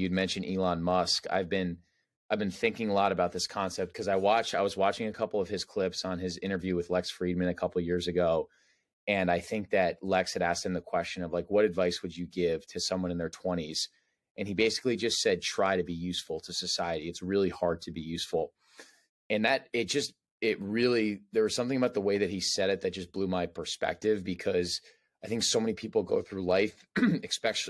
you'd mentioned Elon Musk. I've been thinking a lot about this concept because I was watching a couple of his clips on his interview with Lex Friedman a couple of years ago. And I think that Lex had asked him the question of like, what advice would you give to someone in their 20s? And he basically just said, try to be useful to society. It's really hard to be useful. And that it really, there was something about the way that he said it that just blew my perspective, because I think so many people go through life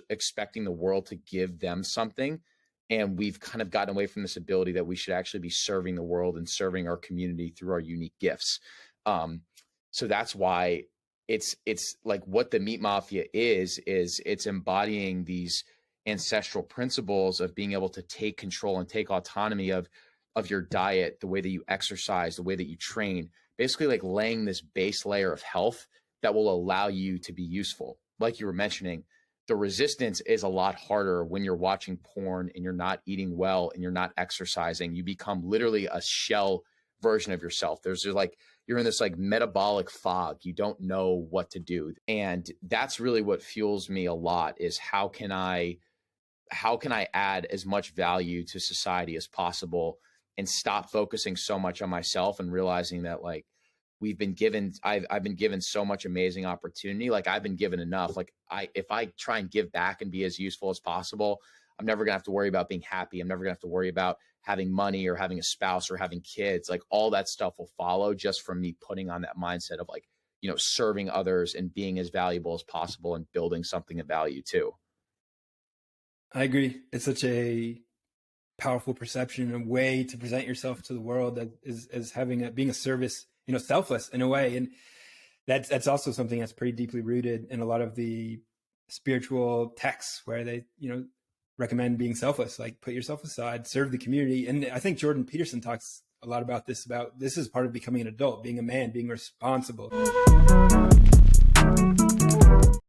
expecting the world to give them something. And we've kind of gotten away from this ability that we should actually be serving the world and serving our community through our unique gifts. So that's why it's like what the Meat Mafia is it's embodying these ancestral principles of being able to take control and take autonomy of your diet, the way that you exercise, the way that you train, basically like laying this base layer of health that will allow you to be useful. Like you were mentioning, the resistance is a lot harder when you're watching porn and you're not eating well and you're not exercising. You become literally a shell version of yourself. There's like, you're in this like metabolic fog. You don't know what to do. And that's really what fuels me a lot, is how can I add as much value to society as possible and stop focusing so much on myself and realizing that like I've been given so much amazing opportunity. Like I've been given enough. Like if I try and give back and be as useful as possible, I'm never gonna have to worry about being happy. I'm never gonna have to worry about having money or having a spouse or having kids. Like all that stuff will follow just from me putting on that mindset of like, serving others and being as valuable as possible and building something of value too. I agree. It's such a powerful perception, a way to present yourself to the world that is as being a service, selfless in a way. And that's also something that's pretty deeply rooted in a lot of the spiritual texts where they, recommend being selfless, like put yourself aside, serve the community. And I think Jordan Peterson talks a lot about this is part of becoming an adult, being a man, being responsible.